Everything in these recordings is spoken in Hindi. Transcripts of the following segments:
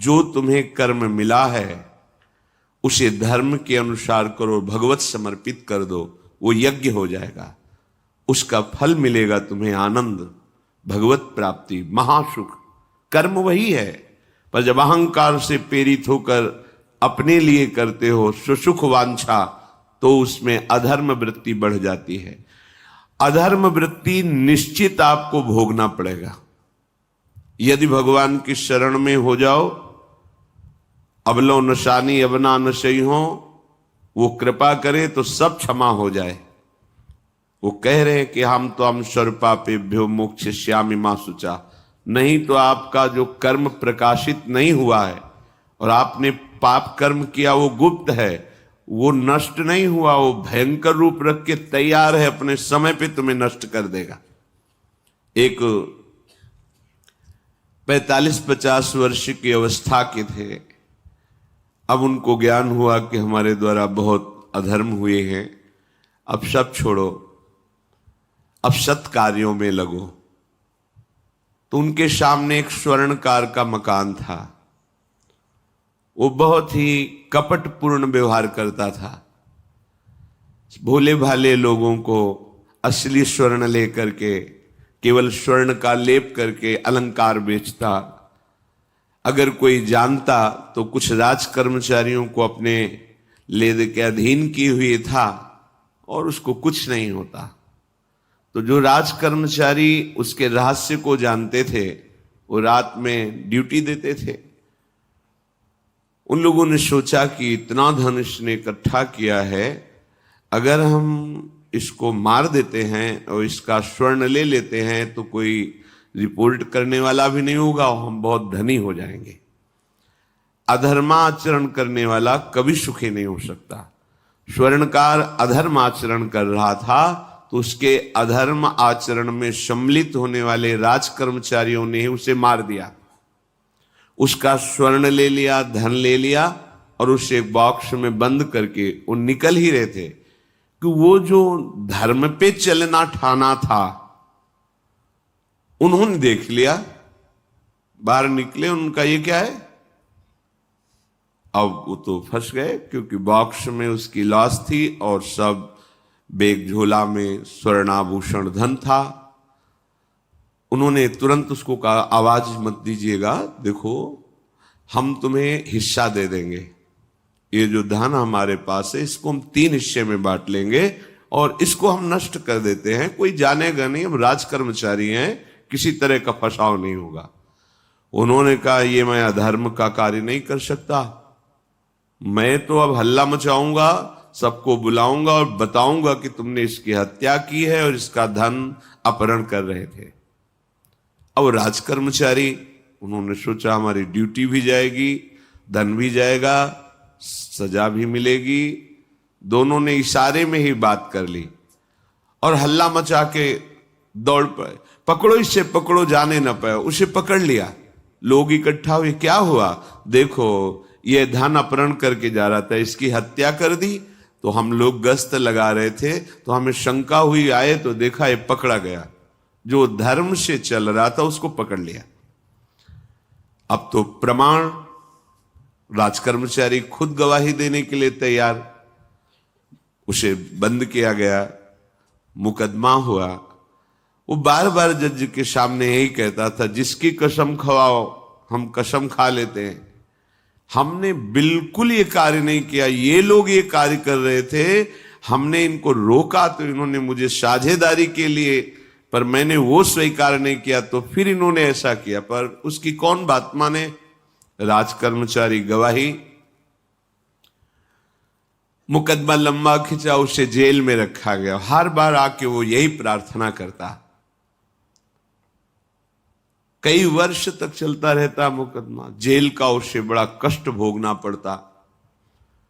जो तुम्हें कर्म मिला है उसे धर्म के अनुसार करो, भगवत समर्पित कर दो, वो यज्ञ हो जाएगा, उसका फल मिलेगा तुम्हें आनंद, भगवत प्राप्ति, महासुख। कर्म वही है, पर जब अहंकार से प्रेरित होकर अपने लिए करते हो सुसुख वांछा, तो उसमें अधर्म वृत्ति बढ़ जाती है। अधर्म वृत्ति निश्चित आपको भोगना पड़ेगा। यदि भगवान की शरण में हो जाओ, अबलो नशानी अबना नशई हो, वो कृपा करे तो सब क्षमा हो जाए। वो कह रहे हैं कि हम तो हम स्वरूपापेभ्यो मोक्षयिष्यामि मा शुचा। नहीं तो आपका जो कर्म प्रकाशित नहीं हुआ है और आपने पाप कर्म किया वो गुप्त है, वो नष्ट नहीं हुआ, वो भयंकर रूप रख के तैयार है, अपने समय पे तुम्हें नष्ट कर देगा। एक 45-50 वर्ष की अवस्था के थे, अब उनको ज्ञान हुआ कि हमारे द्वारा बहुत अधर्म हुए हैं, अब सब छोड़ो, अब सत् कार्यों में लगो। तो उनके सामने एक स्वर्णकार का मकान था। वो बहुत ही कपटपूर्ण व्यवहार करता था, भोले भाले लोगों को असली स्वर्ण लेकर के केवल स्वर्ण का लेप करके अलंकार बेचता। अगर कोई जानता तो कुछ राज कर्मचारियों को अपने ले के अधीन किए हुए था और उसको कुछ नहीं होता। तो जो राज कर्मचारी उसके रहस्य को जानते थे वो रात में ड्यूटी देते थे। उन लोगों ने सोचा कि इतना धन इसने इकट्ठा किया है, अगर हम इसको मार देते हैं और इसका स्वर्ण ले लेते हैं तो कोई रिपोर्ट करने वाला भी नहीं होगा और हम बहुत धनी हो जाएंगे। अधर्माचरण करने वाला कभी सुखी नहीं हो सकता। स्वर्णकार अधर्म आचरण कर रहा था तो उसके अधर्म आचरण में सम्मिलित होने वाले राज कर्मचारियों ने उसे मार दिया, उसका स्वर्ण ले लिया, धन ले लिया और उसे एक बॉक्स में बंद करके वो निकल ही रहे थे कि वो जो धर्म पे चलना ठाना था उन्होंने देख लिया। बाहर निकले, उनका ये क्या है, अब वो तो फंस गए क्योंकि बॉक्स में उसकी लाश थी और सब बैग झोला में स्वर्णाभूषण धन था। उन्होंने तुरंत उसको कहा, आवाज मत दीजिएगा, देखो हम तुम्हें हिस्सा दे देंगे, ये जो धन हमारे पास है इसको हम 3 हिस्से में बांट लेंगे और इसको हम नष्ट कर देते हैं, कोई जानेगा नहीं, हम राज कर्मचारी हैं, किसी तरह का फसाव नहीं होगा। उन्होंने कहा, ये मैं अधर्म का कार्य नहीं कर सकता, मैं तो अब हल्ला मचाऊंगा, सबको बुलाऊंगा और बताऊंगा कि तुमने इसकी हत्या की है और इसका धन अपहरण कर रहे थे। अब राज कर्मचारी, उन्होंने सोचा हमारी ड्यूटी भी जाएगी, धन भी जाएगा, सजा भी मिलेगी। दोनों ने इशारे में ही बात कर ली और हल्ला मचा के दौड़ पाए, पकड़ो इसे, पकड़ो, जाने न पाए। उसे पकड़ लिया, लोग इकट्ठा हुए, क्या हुआ, देखो ये धन अपहरण करके जा रहा था, इसकी हत्या कर दी। तो हम लोग गश्त लगा रहे थे तो हमें शंका हुई, आए तो देखा ये पकड़ा गया, जो धर्म से चल रहा था उसको पकड़ लिया। अब तो प्रमाण, राजकर्मचारी खुद गवाही देने के लिए तैयार, उसे बंद किया गया, मुकदमा हुआ। वो बार बार जज के सामने यही कहता था, जिसकी कसम खवाओ हम कसम खा लेते हैं, हमने बिल्कुल ये कार्य नहीं किया, ये लोग ये कार्य कर रहे थे, हमने इनको रोका तो इन्होंने मुझे साझेदारी के लिए, पर मैंने वो स्वीकार नहीं किया तो फिर इन्होंने ऐसा किया। पर उसकी कौन बात माने, राजकर्मचारी गवाही। मुकदमा लंबा खिंचा, उसे जेल में रखा गया। हर बार आके वो यही प्रार्थना करता, कई वर्ष तक चलता रहता मुकदमा, जेल का उसे बड़ा कष्ट भोगना पड़ता।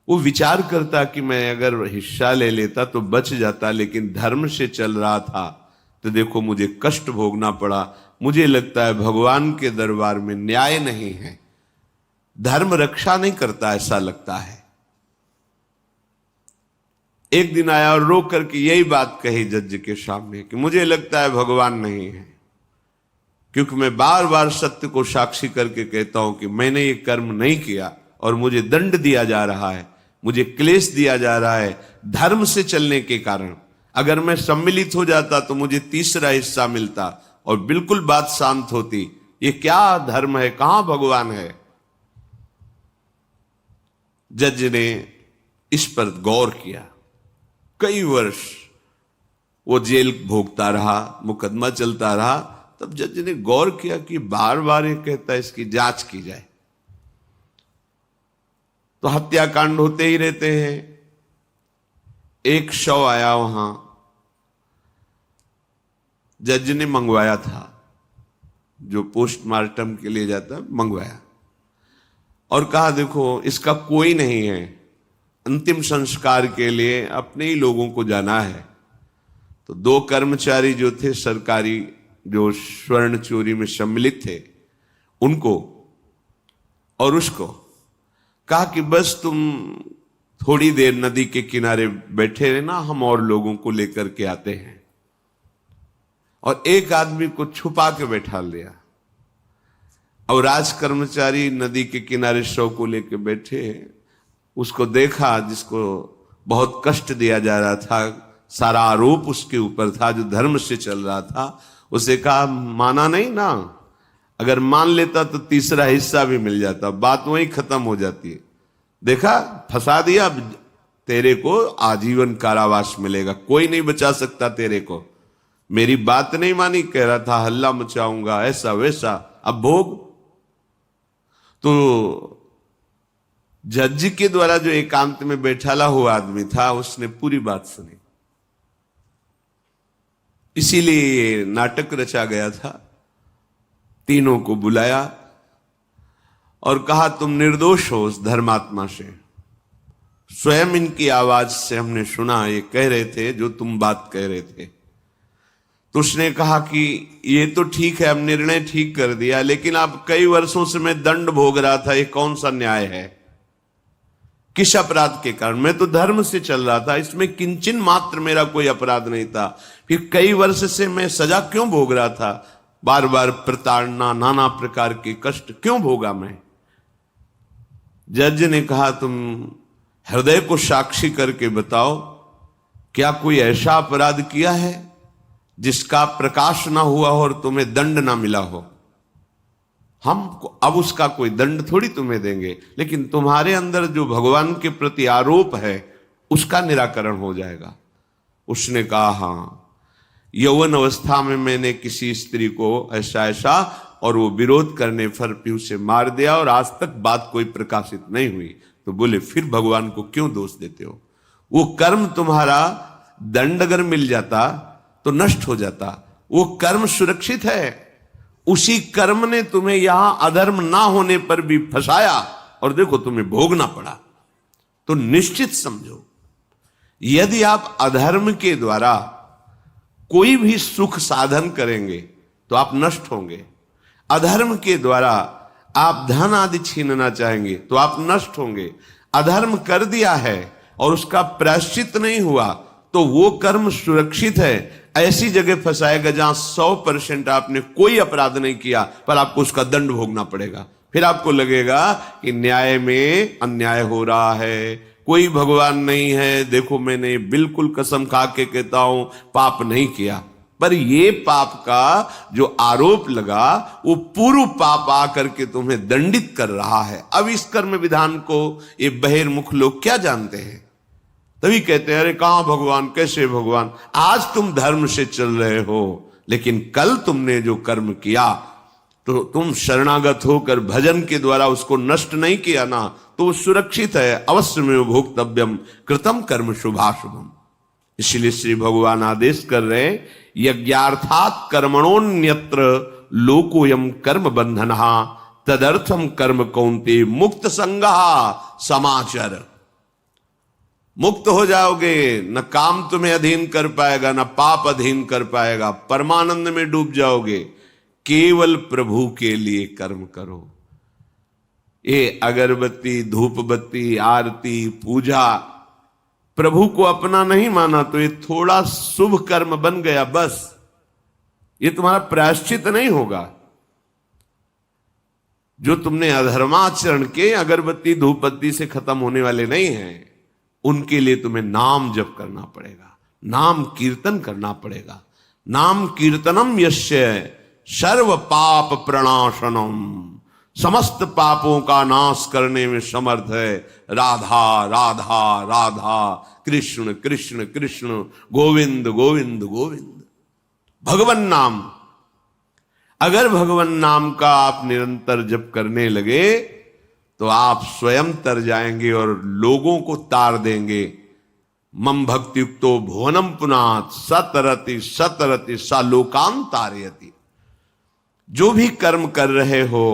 वो विचार करता कि मैं अगर हिस्सा ले लेता तो बच जाता, लेकिन धर्म से चल रहा था तो देखो मुझे कष्ट भोगना पड़ा। मुझे लगता है भगवान के दरबार में न्याय नहीं है, धर्म रक्षा नहीं करता, ऐसा लगता है। एक दिन आया और रो करके यही बात कही जज के सामने कि मुझे लगता है भगवान नहीं है। क्योंकि मैं बार बार सत्य को साक्षी करके कहता हूं कि मैंने ये कर्म नहीं किया और मुझे दंड दिया जा रहा है, मुझे क्लेश दिया जा रहा है धर्म से चलने के कारण। अगर मैं सम्मिलित हो जाता तो मुझे तीसरा हिस्सा मिलता और बिल्कुल बात शांत होती। ये क्या धर्म है, कहां भगवान है? जज ने इस पर गौर किया। कई वर्ष वो जेल भोगता रहा, मुकदमा चलता रहा। तब जज ने गौर किया कि बार बार ये कहता है इसकी जांच की जाए, तो हत्याकांड होते ही रहते हैं। एक शव आया वहां, जज ने मंगवाया था, जो पोस्टमार्टम के लिए जाता मंगवाया, और कहा देखो इसका कोई नहीं है, अंतिम संस्कार के लिए अपने ही लोगों को जाना है। तो 2 कर्मचारी जो थे सरकारी, जो स्वर्ण चोरी में सम्मिलित थे, उनको और उसको कहा कि बस तुम थोड़ी देर नदी के किनारे बैठे रहना, हम और लोगों को लेकर के आते हैं। और एक आदमी को छुपा के बैठा लिया और राज कर्मचारी नदी के किनारे शव को लेकर बैठे। उसको देखा जिसको बहुत कष्ट दिया जा रहा था, सारा आरोप उसके ऊपर था, जो धर्म से चल रहा था। उसे कहा माना नहीं ना, अगर मान लेता तो तीसरा हिस्सा भी मिल जाता, बात वहीं खत्म हो जाती है। देखा, फंसा दिया, तेरे को आजीवन कारावास मिलेगा, कोई नहीं बचा सकता तेरे को। मेरी बात नहीं मानी, कह रहा था हल्ला मचाऊंगा, ऐसा वैसा, अब भोग। तो जज के द्वारा जो एकांत में बैठाला हुआ आदमी था, उसने पूरी बात सुनी। इसीलिए ये नाटक रचा गया था। तीनों को बुलाया और कहा तुम निर्दोष हो उस धर्मात्मा से। स्वयं इनकी आवाज से हमने सुना, ये कह रहे थे जो तुम बात कह रहे थे। तो उसने कहा कि ये तो ठीक है, अब निर्णय ठीक कर दिया, लेकिन अब कई वर्षों से मैं दंड भोग रहा था, ये कौन सा न्याय है? किस अपराध के कारण? मैं तो धर्म से चल रहा था, इसमें किंचन मात्र मेरा कोई अपराध नहीं था। फिर कई वर्ष से मैं सजा क्यों भोग रहा था? बार बार प्रताड़ना, नाना प्रकार के कष्ट क्यों भोगा मैं? जज ने कहा तुम हृदय को साक्षी करके बताओ, क्या कोई ऐसा अपराध किया है जिसका प्रकाश ना हुआ हो और तुम्हें दंड ना मिला हो? हम अब उसका कोई दंड थोड़ी तुम्हें देंगे, लेकिन तुम्हारे अंदर जो भगवान के प्रति आरोप है उसका निराकरण हो जाएगा। उसने कहा हाँ, यौवन अवस्था में मैंने किसी स्त्री को ऐसा ऐसा, और वो विरोध करने पर भी उसे मार दिया और आज तक बात कोई प्रकाशित नहीं हुई। तो बोले फिर भगवान को क्यों दोष देते हो? वो कर्म तुम्हारा दंड अगर मिल जाता तो नष्ट हो जाता, वो कर्म सुरक्षित है। उसी कर्म ने तुम्हें यहां अधर्म ना होने पर भी फंसाया और देखो तुम्हें भोगना पड़ा। तो निश्चित समझो, यदि आप अधर्म के द्वारा कोई भी सुख साधन करेंगे तो आप नष्ट होंगे। अधर्म के द्वारा आप धन आदि छीनना चाहेंगे तो आप नष्ट होंगे। अधर्म कर दिया है और उसका प्रायश्चित नहीं हुआ तो वो कर्म सुरक्षित है। ऐसी जगह फंसाएगा जहां 100% आपने कोई अपराध नहीं किया पर आपको उसका दंड भोगना पड़ेगा। फिर आपको लगेगा कि न्याय में अन्याय हो रहा है, कोई भगवान नहीं है। देखो मैंने बिल्कुल कसम खा के कहता हूं पाप नहीं किया, पर ये पाप का जो आरोप लगा वो पूर्व पाप आकर के तुम्हें दंडित कर रहा है। अब इस कर्म विधान को ये बहिर्मुख लोग क्या जानते हैं? तभी कहते हैं अरे कहां भगवान, कैसे भगवान? आज तुम धर्म से चल रहे हो, लेकिन कल तुमने जो कर्म किया तो तुम शरणागत होकर भजन के द्वारा उसको नष्ट नहीं किया ना, तो वो सुरक्षित है। अवश्य में भोक्तव्यम कृतम कर्म शुभाशुभम। इसलिए श्री भगवान आदेश कर रहे हैं यज्ञार्थात कर्मणोन्यत्र लोकोयम कर्म बंधनहा तदर्थम कर्म कौन्ते मुक्त संगहा समाचर। मुक्त हो जाओगे, न काम तुम्हें अधीन कर पाएगा, न पाप अधीन कर पाएगा, परमानंद में डूब जाओगे। केवल प्रभु के लिए कर्म करो। ये अगरबत्ती, धूप बत्ती, आरती, पूजा प्रभु को अपना नहीं माना तो ये थोड़ा शुभ कर्म बन गया, बस ये तुम्हारा प्रायश्चित नहीं होगा। जो तुमने अधर्माचरण के अगरबत्ती धूपबत्ती से खत्म होने वाले नहीं हैं, उनके लिए तुम्हें नाम जप करना पड़ेगा, नाम कीर्तन करना पड़ेगा। नाम कीर्तनम यस्य सर्व पाप प्रणाशनम, समस्त पापों का नाश करने में समर्थ है। राधा राधा राधा, कृष्ण कृष्ण कृष्ण, गोविंद गोविंद गोविंद। भगवन नाम, अगर भगवन नाम का आप निरंतर जप करने लगे तो आप स्वयं तर जाएंगे और लोगों को तार देंगे। मम भक्तियुक्तो भुवनम पुनात सतरति सतरति सा लोकान तारयति। जो भी कर्म कर रहे हो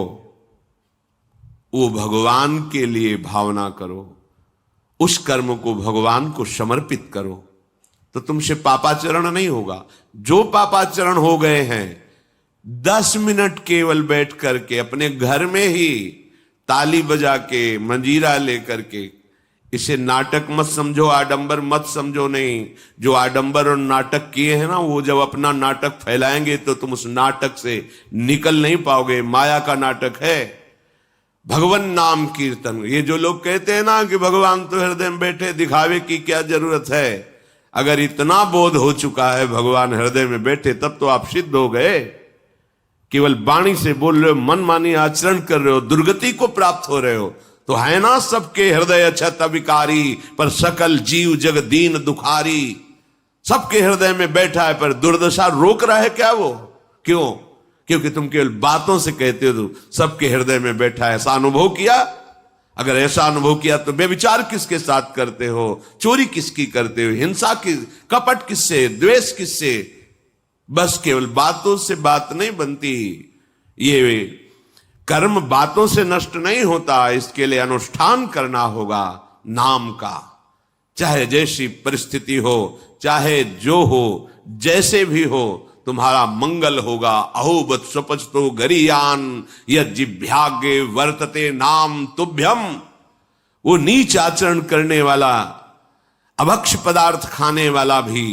वो भगवान के लिए भावना करो, उस कर्म को भगवान को समर्पित करो, तो तुमसे पापाचरण नहीं होगा। जो पापाचरण हो गए हैं 10 मिनट केवल बैठ करके अपने घर में ही ताली बजा के मंजीरा लेकर के, इसे नाटक मत समझो, आडंबर मत समझो। नहीं, जो आडंबर और नाटक किए हैं ना, वो जब अपना नाटक फैलाएंगे तो तुम उस नाटक से निकल नहीं पाओगे। माया का नाटक है। भगवान नाम कीर्तन, ये जो लोग कहते हैं ना कि भगवान तो हृदय में बैठे, दिखावे की क्या जरूरत है। अगर इतना बोध हो चुका है भगवान हृदय में बैठे, तब तो आप सिद्ध हो गए। केवल वाणी से बोल रहे हो, मन मानी आचरण कर रहे हो, दुर्गति को प्राप्त हो रहे हो, तो है ना सबके हृदय अछत विकारी, पर सकल जीव जग दीन दुखारी। सबके हृदय में बैठा है, पर दुर्दशा रोक रहा है क्या वो? क्यों? क्योंकि तुम केवल बातों से कहते हो सबके हृदय में बैठा है। ऐसा अनुभव किया? अगर ऐसा अनुभव किया तो व्यभिचार किसके साथ करते हो, चोरी किसकी करते हो, हिंसा की, कपट किससे, द्वेष किससे? बस केवल बातों से बात नहीं बनती। ये कर्म बातों से नष्ट नहीं होता, इसके लिए अनुष्ठान करना होगा नाम का। चाहे जैसी परिस्थिति हो, चाहे जो हो, जैसे भी हो, तुम्हारा मंगल होगा। अहोबत स्वपचतो गरीयान यद जिभ्यागे वर्तते नाम तुभ्यम। वो नीच आचरण करने वाला, अभक्ष पदार्थ खाने वाला भी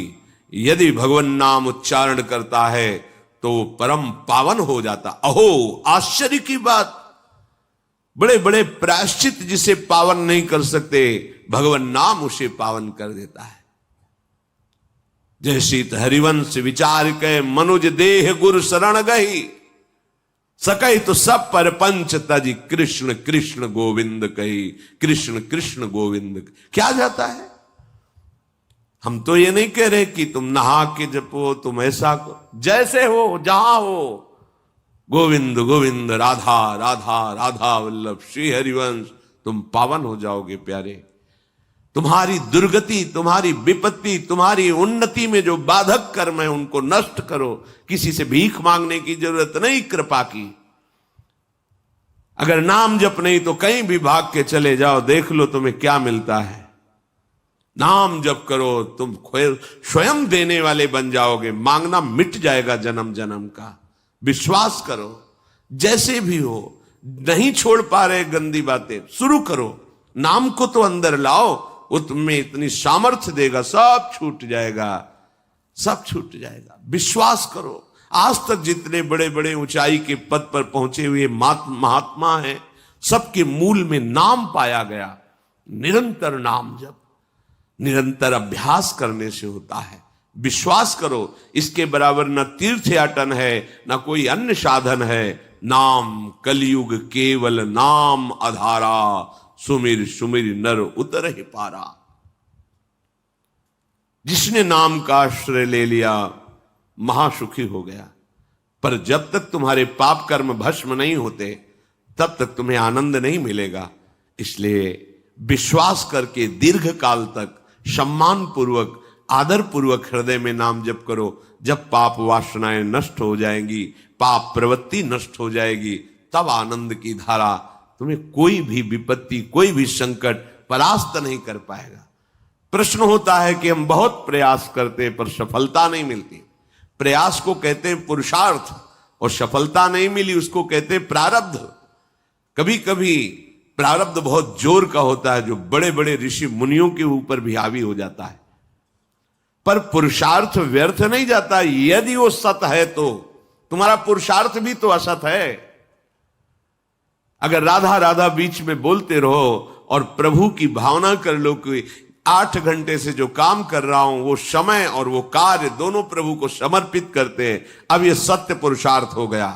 यदि भगवान नाम उच्चारण करता है तो परम पावन हो जाता। अहो, आश्चर्य की बात, बड़े बड़े प्रायश्चित जिसे पावन नहीं कर सकते, भगवान नाम उसे पावन कर देता है। जैसी हरिवंश विचार के मनुज देह गुरु शरण गई, सकई तो सब पर पंच तजी कृष्ण कृष्ण गोविंद कही। कृष्ण कृष्ण गोविंद क्या जाता है? हम तो ये नहीं कह रहे कि तुम नहा के जपो, तुम ऐसा जैसे हो, जहां हो, गोविंद गोविंद, राधा राधा राधा वल्लभ श्री हरिवंश, तुम पावन हो जाओगे प्यारे। तुम्हारी दुर्गति, तुम्हारी विपत्ति, तुम्हारी उन्नति में जो बाधक कर्म है उनको नष्ट करो। किसी से भीख मांगने की जरूरत नहीं, कृपा की। अगर नाम जप नहीं तो कहीं भी भाग के चले जाओ, देख लो तुम्हें क्या मिलता है। नाम जप करो, तुम स्वयं देने वाले बन जाओगे। मांगना मिट जाएगा जन्म जन्म का। विश्वास करो, जैसे भी हो। नहीं छोड़ पा रहे गंदी बातें, शुरू करो। नाम को तो अंदर लाओ, वो तुम्हें इतनी सामर्थ्य देगा, सब छूट जाएगा, सब छूट जाएगा। विश्वास करो। आज तक जितने बड़े बड़े ऊंचाई के पद पर पहुंचे हुए महात्मा हैं, सबके मूल में नाम पाया गया। निरंतर नाम जप, निरंतर अभ्यास करने से होता है। विश्वास करो, इसके बराबर न तीर्थ याटन है, न कोई अन्य साधन है। नाम कलयुग केवल नाम आधारा, सुमिर सुमिर नर उतर ही पारा। जिसने नाम का आश्रय ले लिया महासुखी हो गया। पर जब तक तुम्हारे पाप कर्म भस्म नहीं होते, तब तक तुम्हें आनंद नहीं मिलेगा। इसलिए विश्वास करके दीर्घ काल तक सम्मान पूर्वक, आदर पूर्वक हृदय में नाम जप करो। जब पाप वासनाएं नष्ट हो जाएंगी, पाप प्रवृत्ति नष्ट हो जाएगी, तब आनंद की धारा, तुम्हें कोई भी विपत्ति, कोई भी संकट परास्त नहीं कर पाएगा। प्रश्न होता है कि हम बहुत प्रयास करते हैं पर सफलता नहीं मिलती। प्रयास को कहते हैं पुरुषार्थ, और सफलता नहीं मिली उसको कहते हैं प्रारब्ध। कभी कभी प्रारब्ध बहुत जोर का होता है, जो बड़े बड़े ऋषि मुनियों के ऊपर भी हावी हो जाता है। पर पुरुषार्थ व्यर्थ नहीं जाता। यदि वो सत है तो तुम्हारा पुरुषार्थ भी तो असत है। अगर राधा राधा बीच में बोलते रहो और प्रभु की भावना कर लो कि 8 घंटे से जो काम कर रहा हूं वो समय और वो कार्य दोनों प्रभु को समर्पित करते हैं, अब ये सत्य पुरुषार्थ हो गया।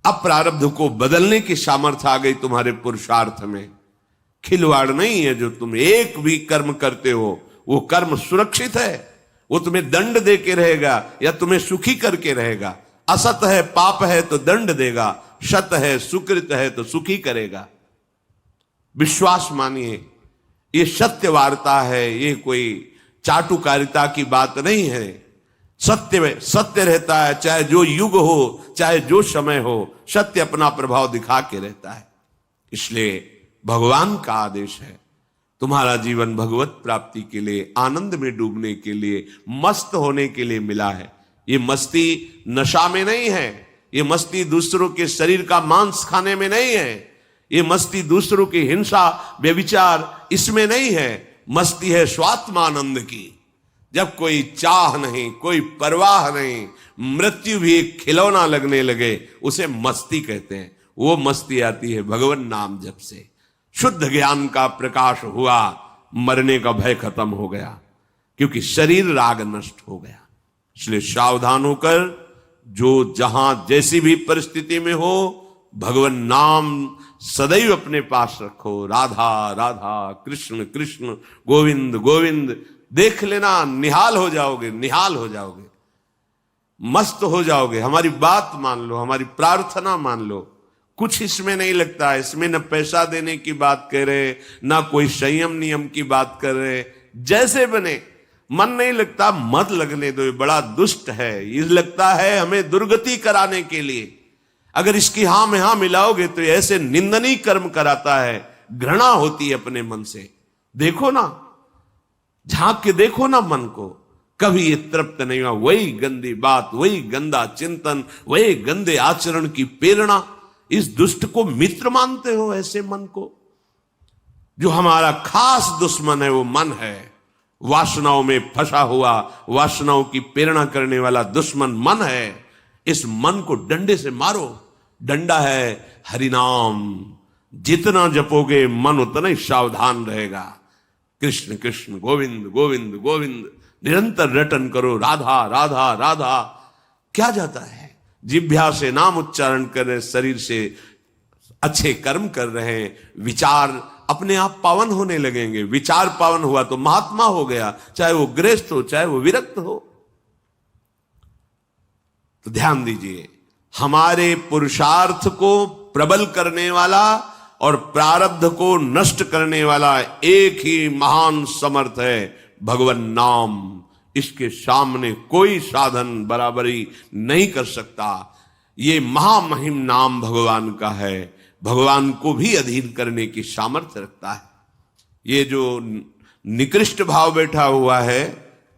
अब प्रारब्ध को बदलने की सामर्थ्य आ गई तुम्हारे पुरुषार्थ में। खिलवाड़ नहीं है जो तुम एक भी कर्म करते हो, वो कर्म सुरक्षित है, वो तुम्हें दंड दे के रहेगा या तुम्हें सुखी करके रहेगा। असत है, पाप है तो दंड देगा, सत है, सुकृत है तो सुखी करेगा। विश्वास मानिए, ये सत्य वार्ता है, ये कोई चाटुकारिता की बात नहीं है। सत्य में सत्य रहता है, चाहे जो युग हो, चाहे जो समय हो, सत्य अपना प्रभाव दिखा के रहता है। इसलिए भगवान का आदेश है, तुम्हारा जीवन भगवत प्राप्ति के लिए, आनंद में डूबने के लिए, मस्त होने के लिए मिला है। ये मस्ती नशा में नहीं है, ये मस्ती दूसरों के शरीर का मांस खाने में नहीं है, ये मस्ती दूसरों की हिंसा व्यभिचार इसमें नहीं है। मस्ती है स्वात्मानंद की। जब कोई चाह नहीं, कोई परवाह नहीं, मृत्यु भी एक खिलौना लगने लगे, उसे मस्ती कहते हैं। वो मस्ती आती है भगवान नाम जप से। शुद्ध ज्ञान का प्रकाश हुआ, मरने का भय खत्म हो गया, क्योंकि शरीर राग नष्ट हो गया। इसलिए सावधान होकर जो जहां जैसी भी परिस्थिति में हो, भगवान नाम सदैव अपने पास रखो। राधा राधा, कृष्ण कृष्ण, गोविंद गोविंद। देख लेना, निहाल हो जाओगे, निहाल हो जाओगे, मस्त हो जाओगे। हमारी बात मान लो, हमारी प्रार्थना मान लो, कुछ इसमें नहीं लगता है। इसमें न पैसा देने की बात कर रहे, ना कोई संयम नियम की बात कर रहे। जैसे बने, मन नहीं लगता, मत लगने दो, ये बड़ा दुष्ट है। ये लगता है हमें दुर्गति कराने के लिए। अगर इसकी हां में हां मिलाओगे तो ऐसे निंदनीय कर्म कराता है, घृणा होती है अपने मन से। देखो ना, झांक के देखो ना मन को, कभी ये तृप्त नहीं हुआ। वही गंदी बात, वही गंदा चिंतन, वही गंदे आचरण की प्रेरणा। इस दुष्ट को मित्र मानते हो, ऐसे मन को? जो हमारा खास दुश्मन है वो मन है। वासनाओं में फंसा हुआ, वासनाओं की प्रेरणा करने वाला दुश्मन मन है। इस मन को डंडे से मारो। डंडा है हरिनाम। जितना जपोगे मन उतना ही सावधान रहेगा। कृष्ण कृष्ण, गोविंद गोविंद गोविंद, निरंतर रटन करो। राधा राधा राधा। क्या जाता है? जिह्वा से नाम उच्चारण कर रहे, शरीर से अच्छे कर्म कर रहे हैं, विचार अपने आप पावन होने लगेंगे। विचार पावन हुआ तो महात्मा हो गया, चाहे वो गृहस्थ हो, चाहे वो विरक्त हो। तो ध्यान दीजिए, हमारे पुरुषार्थ को प्रबल करने वाला और प्रारब्ध को नष्ट करने वाला एक ही महान समर्थ है, भगवान नाम। इसके सामने कोई साधन बराबरी नहीं कर सकता। ये महामहिम नाम भगवान का है, भगवान को भी अधीन करने की सामर्थ्य रखता है। ये जो निकृष्ट भाव बैठा हुआ है,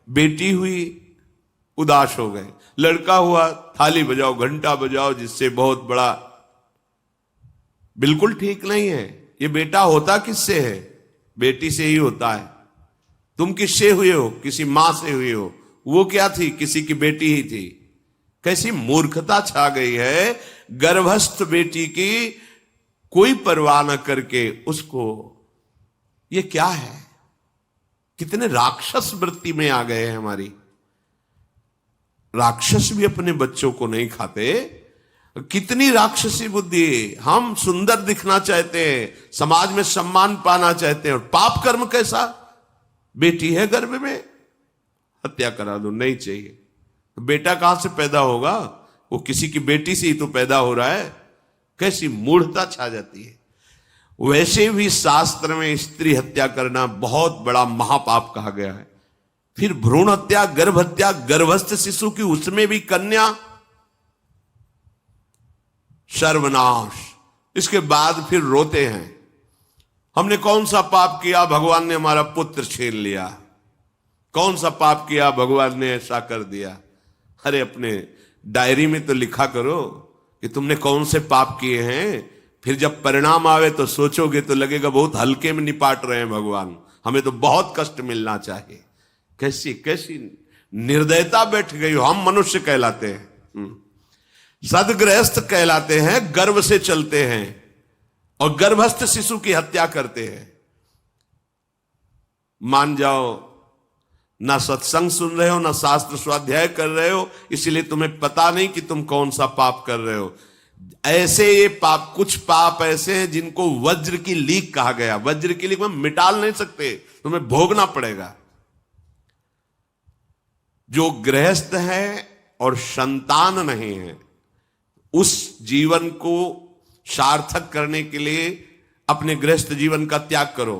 बेटी हुई उदास हो गए, लड़का हुआ थाली बजाओ, घंटा बजाओ, जिससे बहुत बड़ा, बिल्कुल ठीक नहीं है। ये बेटा होता किससे है? बेटी से ही होता है। तुम किससे हुए हो? किसी मां से हुए हो। वो क्या थी? किसी की बेटी ही थी। कैसी मूर्खता छा गई है, गर्भस्थ बेटी की कोई परवाह न करके उसको, ये क्या है? कितने राक्षस वृत्ति में आ गए हैं हमारी। राक्षस भी अपने बच्चों को नहीं खाते। कितनी राक्षसी बुद्धि। हम सुंदर दिखना चाहते हैं, समाज में सम्मान पाना चाहते हैं, और पाप कर्म कैसा? बेटी है गर्भ में, हत्या करा दो, नहीं चाहिए। बेटा कहां से पैदा होगा? वो किसी की बेटी से ही तो पैदा हो रहा है। कैसी मूढ़ता छा जाती है। वैसे भी शास्त्र में स्त्री हत्या करना बहुत बड़ा महापाप कहा गया है। फिर भ्रूण हत्या, गर्भ हत्या, गर्भस्थ शिशु की, उसमें भी कन्या, सर्वनाश। इसके बाद फिर रोते हैं, हमने कौन सा पाप किया, भगवान ने हमारा पुत्र छीन लिया। कौन सा पाप किया, भगवान ने ऐसा कर दिया। अरे अपने डायरी में तो लिखा करो कि तुमने कौन से पाप किए हैं। फिर जब परिणाम आवे तो सोचोगे तो लगेगा बहुत हल्के में निपाट रहे हैं भगवान, हमें तो बहुत कष्ट मिलना चाहिए। कैसी कैसी निर्दयता बैठ गई हो। हम मनुष्य कहलाते हैं, सदगृहस्थ कहलाते हैं, गर्व से चलते हैं। और गर्भस्थ शिशु की हत्या करते हैं। मान जाओ, ना सत्संग सुन रहे हो, ना शास्त्र स्वाध्याय कर रहे हो, इसलिए तुम्हें पता नहीं कि तुम कौन सा पाप कर रहे हो। ऐसे ये पाप, कुछ पाप ऐसे हैं जिनको वज्र की लीक कहा गया। वज्र की लीक में मिटाल नहीं सकते, तुम्हें भोगना पड़ेगा। जो गृहस्थ है और संतान नहीं है, उस जीवन को सार्थक करने के लिए अपने गृहस्थ जीवन का त्याग करो,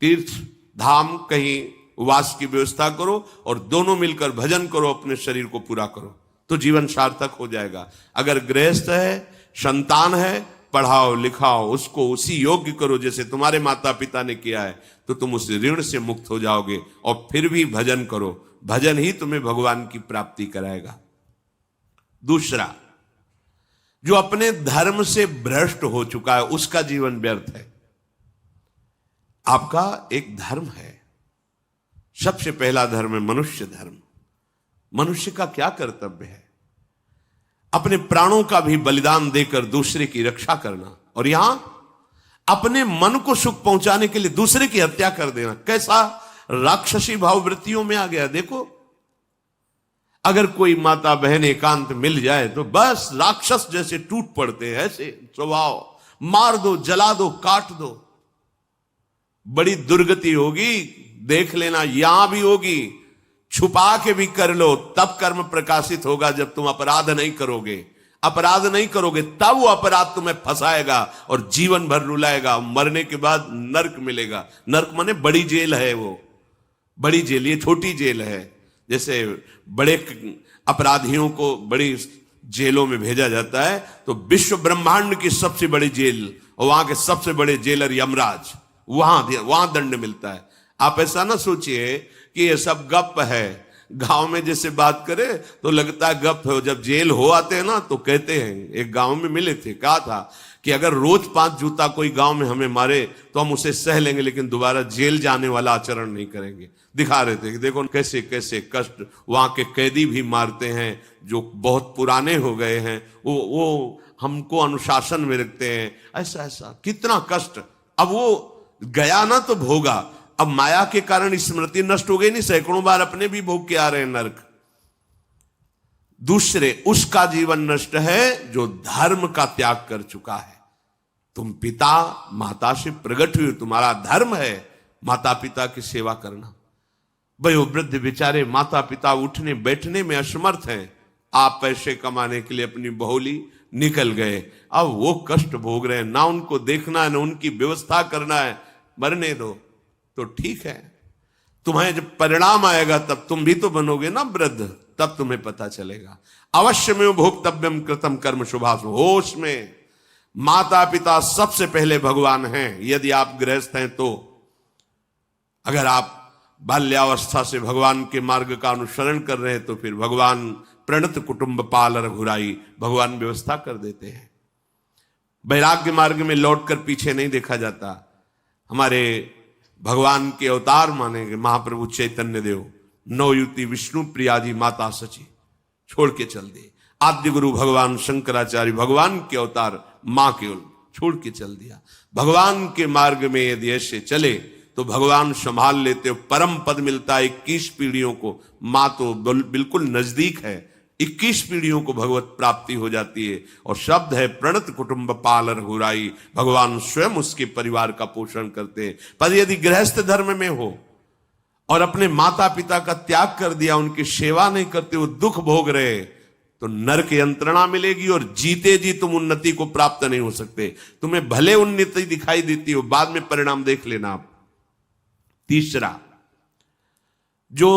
तीर्थ धाम कहीं वास की व्यवस्था करो और दोनों मिलकर भजन करो, अपने शरीर को पूरा करो, तो जीवन सार्थक हो जाएगा। अगर गृहस्थ है, संतान है, पढ़ाओ लिखाओ, उसको उसी योग्य करो जैसे तुम्हारे माता पिता ने किया है, तो तुम उस ऋण से मुक्त हो जाओगे। और फिर भी भजन करो, भजन ही तुम्हें भगवान की प्राप्ति कराएगा। दूसरा, जो अपने धर्म से भ्रष्ट हो चुका है, उसका जीवन व्यर्थ है। आपका एक धर्म है, सबसे पहला धर्म है मनुष्य धर्म। मनुष्य का क्या कर्तव्य है? अपने प्राणों का भी बलिदान देकर दूसरे की रक्षा करना, और यहां अपने मन को सुख पहुंचाने के लिए दूसरे की हत्या कर देना। कैसा राक्षसी भाववृत्तियों में आ गया। देखो, अगर कोई माता बहन एकांत मिल जाए तो बस राक्षस जैसे टूट पड़ते हैं, ऐसे स्वभाव, मार दो, जला दो, काट दो। बड़ी दुर्गति होगी, देख लेना, यहां भी होगी। छुपा के भी कर लो, तब कर्म प्रकाशित होगा। जब तुम अपराध नहीं करोगे, अपराध नहीं करोगे, तब वो अपराध तुम्हें फंसाएगा और जीवन भर रुलाएगा। मरने के बाद नर्क मिलेगा। नर्क माने बड़ी जेल है, वो बड़ी जेल, ये छोटी जेल है। जैसे बड़े अपराधियों को बड़ी जेलों में भेजा जाता है, तो विश्व ब्रह्मांड की सबसे बड़ी जेल और वहां के सबसे बड़े जेलर यमराज, वहां दंड मिलता है। आप ऐसा ना सोचिए कि ये सब गप है। गांव में जैसे बात करे तो लगता है गप है, जब जेल हो आते हैं ना तो कहते हैं। एक गांव में मिले थे, कहा था कि अगर रोज 5 जूता कोई गांव में हमें मारे तो हम उसे सह लेंगे, लेकिन दोबारा जेल जाने वाला आचरण नहीं करेंगे। दिखा रहे थे कि देखो कैसे कैसे कष्ट वहां के कैदी भी मारते हैं जो बहुत पुराने हो गए हैं, वो हमको अनुशासन में रखते हैं। ऐसा ऐसा कितना कष्ट। अब वो गया ना तो भोगा, अब माया के कारण स्मृति नष्ट हो गई नहीं, सैकड़ों बार अपने भी भोग के आ रहे हैं नरक। दूसरे, उसका जीवन नष्ट है जो धर्म का त्याग कर चुका है। तुम पिता माता से प्रकट हुए, तुम्हारा धर्म है माता पिता की सेवा करना। वयोवृद्ध बेचारे माता पिता उठने बैठने में असमर्थ हैं, आप पैसे कमाने के लिए अपनी बहुली निकल गए, अब वो कष्ट भोग रहे हैं। ना उनको देखना है, ना उनकी व्यवस्था करना है, मरने दो तो ठीक है। तुम्हें जब परिणाम आएगा तब तुम भी तो बनोगे ना वृद्ध, तब तुम्हें पता चलेगा। अवश्य में भोक्तव्यम कृतम कर्म शुभाशु। होश में, माता पिता सबसे पहले भगवान हैं यदि आप गृहस्थ हैं तो। अगर आप बाल्यावस्था से भगवान के मार्ग का अनुसरण कर रहे हैं तो फिर भगवान प्रणत कुटुंब पाल रघुराई, भगवान व्यवस्था कर देते हैं। वैराग्य मार्ग में लौटकर पीछे नहीं देखा जाता। हमारे भगवान के अवतार मानेंगे महाप्रभु चैतन्य देव, नवयुति विष्णु प्रियाजी माता सची छोड़ के चल दिए। आद्य गुरु भगवान शंकराचार्य भगवान के अवतार मां केवल छोड़ के चल दिया। भगवान के मार्ग में यदि ऐसे चले तो भगवान संभाल लेते हो, परम पद मिलता है 21 पीढ़ियों को। मां तो बिल्कुल नजदीक है, 21 पीढ़ियों को भगवत प्राप्ति हो जाती है। और शब्द है प्रणत कुटुंब पाल रघुराई, भगवान स्वयं उसके परिवार का पोषण करते हैं। पर यदि गृहस्थ धर्म में हो और अपने माता पिता का त्याग कर दिया, उनकी सेवा नहीं करते, वो दुख भोग रहे, तो नरक यंत्रणा मिलेगी और जीते जी तुम उन्नति को प्राप्त नहीं हो सकते। तुम्हें भले उन्नति दिखाई देती हो, बाद में परिणाम देख लेना आप। तीसरा, जो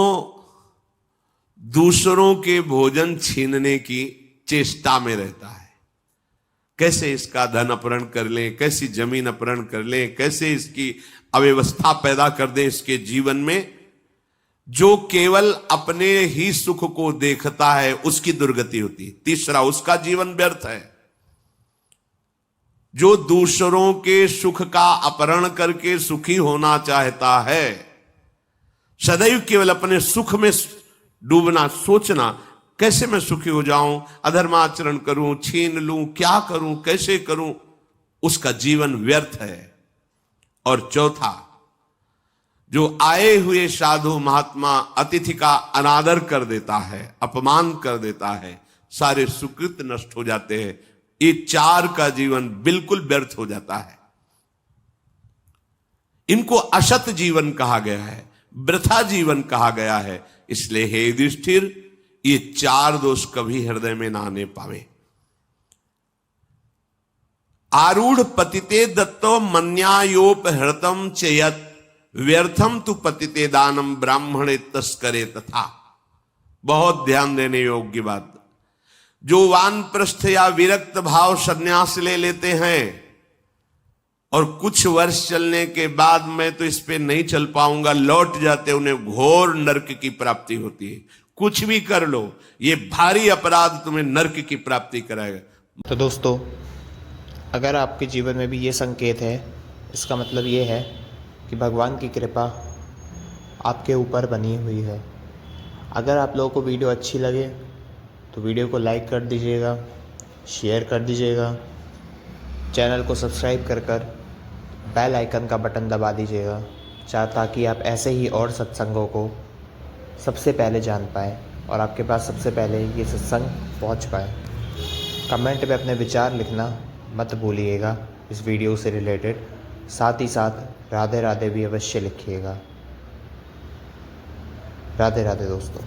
दूसरों के भोजन छीनने की चेष्टा में रहता है, कैसे इसका धन अपहरण कर लें, कैसी जमीन अपहरण कर लें, कैसे इसकी अव्यवस्था पैदा कर दें इसके जीवन में, जो केवल अपने ही सुख को देखता है उसकी दुर्गति होती है। तीसरा, उसका जीवन व्यर्थ है। जो दूसरों के सुख का अपहरण करके सुखी होना चाहता है, सदैव केवल अपने सुख में डूबना, सोचना कैसे मैं सुखी हो जाऊं, अधर्माचरण करूं, छीन लूं, क्या करूं, कैसे करूं, उसका जीवन व्यर्थ है। और चौथा, जो आए हुए साधु महात्मा अतिथि का अनादर कर देता है, अपमान कर देता है, सारे सुकृत नष्ट हो जाते हैं। ये 4 का जीवन बिल्कुल व्यर्थ हो जाता है। इनको असत जीवन कहा गया है, वृथा जीवन कहा गया है। इसलिए हे युधिष्ठिर, ये 4 दोष कभी हृदय में ना आने पावे। आरूढ़ पतिते दत्तो मन्यायोपहृतम चेयत व्यर्थम तु पतिते दानम ब्राह्मणे तस्करे तथा। बहुत ध्यान देने योग्य बात। जो वानप्रस्थ या विरक्त भाव संन्यास ले लेते हैं और कुछ वर्ष चलने के बाद मैं तो इस पे नहीं चल पाऊंगा लौट जाते, उन्हें घोर नरक की प्राप्ति होती है। कुछ भी कर लो, ये भारी अपराध तुम्हें नरक की प्राप्ति कराएगा। तो दोस्तों, अगर आपके जीवन में भी ये संकेत है, इसका मतलब ये है कि भगवान की कृपा आपके ऊपर बनी हुई है। अगर आप लोगों को वीडियो अच्छी लगे तो वीडियो को लाइक कर दीजिएगा, शेयर कर दीजिएगा, चैनल को सब्सक्राइब कर बेल आइकन का बटन दबा दीजिएगा, ताकि आप ऐसे ही और सत्संगों को सबसे पहले जान पाएँ और आपके पास सबसे पहले ये सत्संग पहुंच पाए। कमेंट में अपने विचार लिखना मत भूलिएगा इस वीडियो से रिलेटेड। साथ ही साथ राधे राधे भी अवश्य लिखिएगा। राधे राधे दोस्तों।